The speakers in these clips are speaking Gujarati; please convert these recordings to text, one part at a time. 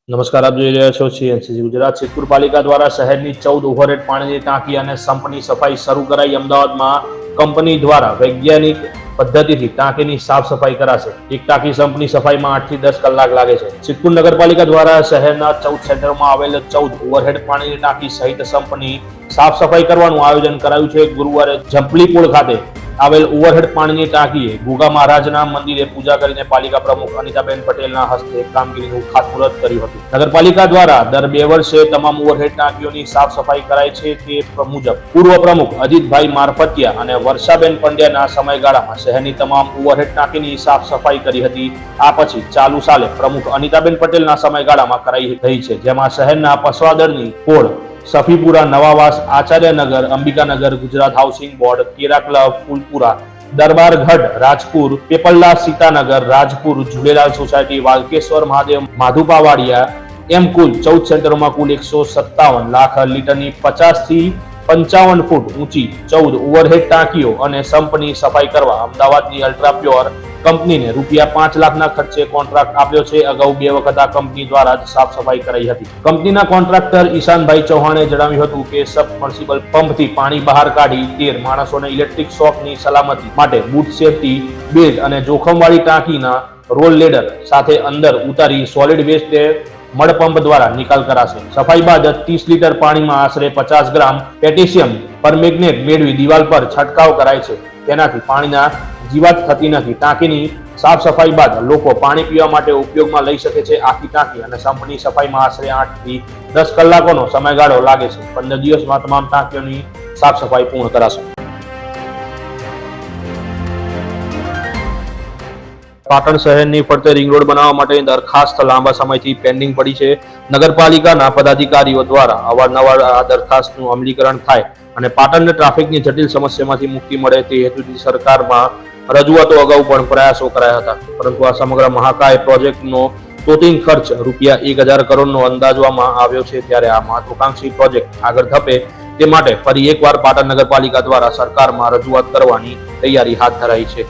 નમસ્કાર, આપ જોઈ રહ્યા છો સીએનસીસી ગુજરાત. સિદ્ધપુર પાલિકા દ્વારા શહેરની 14 ઓવરહેડ પાણીની ટાંકી અને સંપની સફાઈ શરૂ કરાઈ. અમદાવાદમાં કંપની દ્વારા વૈજ્ઞાનિક પદ્ધતિથી ટાંકીની સાફ સફાઈ કરાશે. એક ટાંકી સંપની સફાઈમાં 8 થી 10 કલાક લાગે છે. સિદ્ધપુર નગરપાલિકા દ્વારા શહેરના 14 સેન્ટરમાં આવેલ 14 ઓવરહેડ પાણીની ટાંકી સહિત સંપની સાફ સફાઈ કરવાનું આયોજન કરાયું છે. ગુરુવારે જંપલી પુલ ખાતે આવેલ ઓવરહેડ પાણીની ટાંકીએ ગોગા મહારાજના મંદિરે પૂજા કરીને પાલિકા પ્રમુખ અનિતાબેન પટેલના હસ્તે કામગીરીનું ખાતમુહૂર્ત કર્યું હતું. નગરપાલિકા દ્વારા દર 2 વર્ષે તમામ ઓવરહેડ ટાંકીઓની સાફ સફાઈ કરાય છે. તે મુજબ પૂર્વ પ્રમુખ અજીતભાઈ મારફતિયા અને વર્ષાબેન પંડ્યાના સમયગાળામાં શહેરની તમામ ઓવરહેડ ટાંકીની સાફ સફાઈ કરી હતી. આ પછી ચાલુ સાલે પ્રમુખ અનિતાબેન પટેલના સમયગાળામાં કરાઈ રહી છે, જેમાં શહેરના પસવાદળની code, સફીપુરા, Navavas, આચાર્યનગર, Ambikanagar, Gujarat housing board, કેરા ક્લબ, ફૂલપુરા, દરબારગઢ, રાજપુર, પેપલ્લા, સીતાનગર, રાજપુર, ઝૂલેલાલ સોસાયટી, વાલકેશ્વર મહાદેવ, માધુપાવાડિયા એમ કુલ 14 સેન્ટરોમાં કુલ 157 લાખ લીટરની 50 થી 55 ફૂટ ઊંચી 14 ઓવરહેડ ટાંકીઓ અને સંપની સફાઈ કરવા અમદાવાદની અલ્ટ્રા પ્યોર કંપનીને ₹5 લાખના ખર્ચે કોન્ટ્રાક્ટ આપ્યો છે. અગાઉ 2 વખત આ કંપની દ્વારા જ સાફ સફાઈ કરાઈ હતી. કંપનીના કોન્ટ્રાક્ટર ઈશાનભાઈ ચૌહાણે જણાવ્યું હતું કે સબમર્સિબલ પંપથી પાણી બહાર કાઢી 13 માણસોને ઇલેક્ટ્રિક શોકની સલામતી માટે બૂટ સેફટી બેલ્ટ અને જોખમવાળી ટાંકીના રોલ લેડર સાથે અંદર ઉતારી સોલિડ વેસ્ટ મડ પંપ દ્વારા નિકાલ કરાશે. સફાઈ બાદ 30 લીટર પાણીમાં આશરે 50 ગ્રામ પોટેશિયમ પરમેંગનેટ મેળવી દિવાલ પર છંટકાવ કરાય છે. તેનાથી પાણીના જીવાત થતી નથી. ટાંકીની સાફ સફાઈ બાદ લોકો પાણી પીવા માટે ઉપયોગમાં લઈ શકે છે. આખી ટાંકી અને સંપની સફાઈમાં આશરે 8 થી 10 કલાકોનો સમયગાળો લાગે છે. 15 દિવસમાં તમામ ટાંકીઓની સાફ સફાઈ પૂર્ણ કરાશે. પાટણ શહેરની ફરતે રિંગ રોડ બનાવવા માટેની દરખાસ્ત લાંબા સમયથી પેન્ડિંગ પડી છે. નગરપાલિકાના પદાધિકારીઓ દ્વારા અવારનવાર આ દરખાસ્તનું અમલીકરણ થાય અને પાટણને ટ્રાફિકની જટિલ સમસ્યામાંથી મુક્તિ મળે તે હેતુથી સરકારમાં રજૂઆતો અગાઉ પણ પ્રયાસો કરાયા હતા, પરંતુ આ સમગ્ર મહાકાય પ્રોજેક્ટનો તોતિંગ ખર્ચ ₹1000 કરોડનો અંદાજવામાં આવ્યો છે. ત્યારે આ મહત્વાકાંક્ષી પ્રોજેક્ટ આગળ ધપે તે માટે ફરી એકવાર પાટણ નગરપાલિકા દ્વારા સરકારમાં રજૂઆત કરવાની તૈયારી હાથ ધરાઈ છે.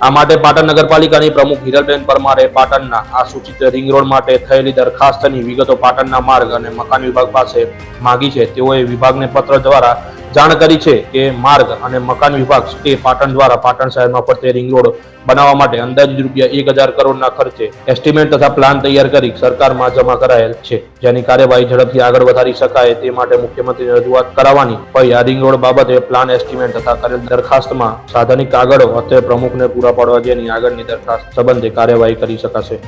આ માટે પાટણ નગરપાલિકાની પ્રમુખ હિરલબેન પરમારે પાટણના આ સૂચિત રિંગ રોડ માટે થયેલી દરખાસ્તની વિગતો પાટણના માર્ગ અને મકાન વિભાગ પાસે માંગી છે. તેઓએ વિભાગને પત્ર દ્વારા જાણ કરી છે કે માર્ગ અને મકાન વિભાગ પાટણ દ્વારા પાટણ શહેરમાં ફરતે રિંગ રોડ બનાવવા માટે અંદાજિત ₹1000 કરોડના ખર્ચે એસ્ટિમેટ તથા પ્લાન તૈયાર કરી સરકારમાં જમા કરાયેલ છે, જેની કાર્યવાહી ઝડપથી આગળ વધારી શકાય તે માટે મુખ્યમંત્રીને રજૂઆત કરાવવાની હોય. આ રિંગ રોડ બાબતે પ્લાન, એસ્ટિમેટ તથા કરેલ દરખાસ્તમાં સાધનિક કાગળો અત્રે પ્રમુખને પૂરા પાડવા જેની આગળની દરખાસ્ત સંબંધે કાર્યવાહી કરી શકાશે.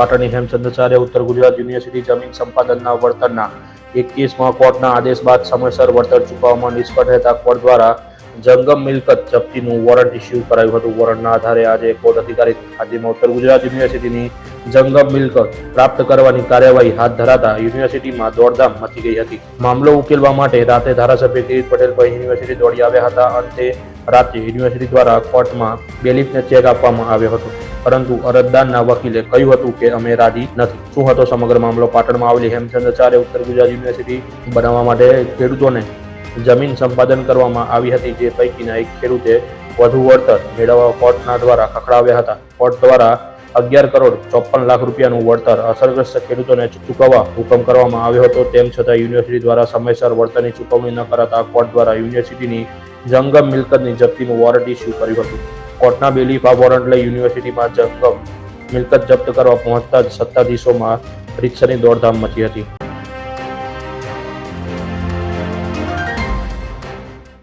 પાટણની હેમચંદ્રાચાર્ય ઉત્તર ગુજરાત યુનિવર્સિટી જમીન સંપાદનના વળતરના એક કેસમાં કોર્ટના આદેશ બાદ સમયસર વળતર ચૂકવવામાં નિષ્ફળ રહેતા કોર્ટ દ્વારા જંગમ મિલકત જપ્તીનું વોરંટ ઇસ્યુ કરાયું હતું. વોરંટના આધારે આજે કોર્ટ અધિકારી હાજરીમાં ઉત્તર ગુજરાત યુનિવર્સિટીની જંગમ મિલકત પ્રાપ્ત કરવાની કાર્યવાહી હાથ ધરાતા યુનિવર્સિટીમાં દોડધામ મચી ગઈ હતી. મામલો ઉકેલવા માટે રાતે ધારાસભ્ય કિરીટ પટેલ યુનિવર્સિટી દોડી આવ્યા હતા. અંતે રાતે યુનિવર્સિટી દ્વારા કોર્ટમાં બેલીફને ચેક આપવામાં આવ્યો હતો, પરંતુ અરજદારના વકીલે કહ્યું હતું કે અમે રાજી નથી. શું હતો સમગ્ર મામલો? પાટણમાં આવેલી હેમચંદ્રાચાર્ય ઉત્તર ગુજરાત યુનિવર્સિટી બનાવવા માટે ખેડૂતોને જમીન સંપાદન કરવામાં આવી હતી, જે પૈકીના એક ખેડૂતે વધુ વળતર મેળવવા કોર્ટના દ્વારા ખખડાવ્યા હતા. કોર્ટ દ્વારા 11 કરોડ 54 લાખ રૂપિયાનું વળતર અસરગ્રસ્ત ખેડૂતોને ચૂકવવા હુકમ કરવામાં આવ્યો હતો. તેમ છતાં યુનિવર્સિટી દ્વારા સમયસર વળતરની ચૂકવણી ન કરાતા કોર્ટ દ્વારા યુનિવર્સિટીની જંગમ મિલકતની જપ્તીનું વોરંટ ઇસ્યુ કર્યું હતું. કોર્ટના બેલીફ આ વોરંટ લઈ યુનિવર્સિટીમાં જંગમ મિલકત જપ્ત કરવા પહોંચતા જ સત્તાધીશોમાં રીતસરની દોડધામ મચી હતી.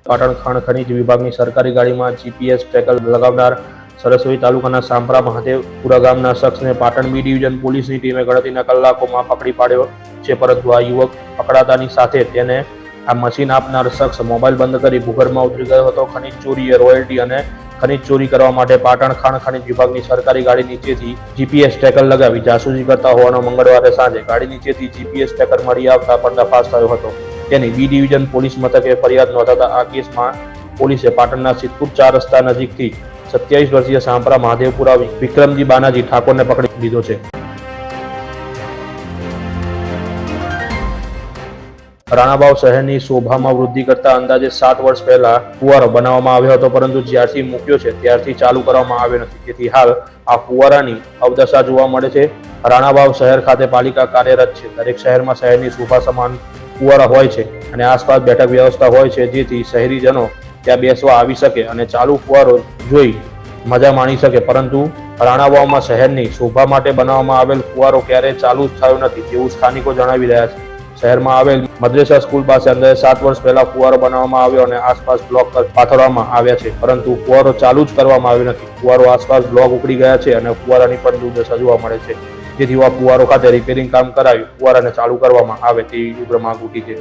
પાટણ ખાણ ખનીજ વિભાગની સરકારી ગાડીમાં GPS ટ્રેકર લગાવનાર સરસ્વતી તાલુકાના સાંભરા મહાદેવપુરા ગામના શખ્સને પાટણ બી ડિવિઝન પોલીસની ટીમે ગણતરીના કલાકોમાં પકડી પાડ્યો છે, પરંતુ આ યુવક પકડાતાની સાથે તેને આ મશીન આપનાર શખ્સ મોબાઈલ બંધ કરી ભૂગર્ભમાં ઉતરી ગયો હતો. ખનીજ ચોરીએ રોયલ્ટી અને ખનીજ ચોરી કરવા માટે પાટણ ખાણ ખનીજ વિભાગની સરકારી ગાડી નીચેથી GPS ટ્રેકર લગાવી જાસૂસી કરતા હોવાનો મંગળવારે સાંજે ગાડી નીચેથી GPS ટ્રેકર મળી આવતા પર્દાફાશ થયો હતો. તેની બી ડિવિઝન પોલીસ મથકે ફરિયાદ નોંધાતા આ કેસમાં પોલીસે પાટણના સિદ્ધપુર 4 રસ્તા નજીકથી 27 વર્ષીય સાંભરા મહાદેવપુરા વિક્રમજી બાનાજી ઠાકોરને પકડી લીધો છે. રાણાવાવ શહેરની શોભામાં વૃદ્ધિ કરતા અંદાજે 7 વર્ષ પહેલા ફુવારો બનાવવામાં આવ્યો હતો, પરંતુ જ્યારથી મૂક્યો છે ત્યારથી ચાલુ કરવામાં આવ્યો નથી. તેથી હાલ આ ફુવારાની અવદશા જોવા મળે છે. રાણાવાવ શહેર ખાતે પાલિકા કાર્યરત છે. દરેક શહેરમાં શહેરની શોભા સમાન ફુવારા હોય છે અને આસપાસ બેઠક વ્યવસ્થા હોય છે, જેથી શહેરીજનો ત્યાં બેસવા આવી શકે અને ચાલુ ફુવારો જોઈ મજા માણી શકે. પરંતુ રાણાવાવમાં શહેરની શોભા માટે બનાવવામાં આવેલ ફુવારો ક્યારેય ચાલુ જ થયો નથી તેવું સ્થાનિકો જણાવી રહ્યા છે. શહેરમાં આવેલ મદ્રેસા સ્કૂલ પાસે અંદાજે 7 વર્ષ પહેલા ફુવારો બનાવવામાં આવ્યો અને આસપાસ બ્લોક પાથરવામાં આવ્યા છે, પરંતુ ફુવારો ચાલુ જ કરવામાં આવ્યો નથી. ફુવારો આસપાસ બ્લોક ઉખડી ગયા છે અને ફુવારાની પણ દુર્દશા જોવા મળે છે. જેથી આ ફુવારો ખાતે રિપેરિંગ કામ કરાવી ફુવારાને ચાલુ કરવામાં આવે તેવી ઉગ્ર માંગ ઉઠી છે.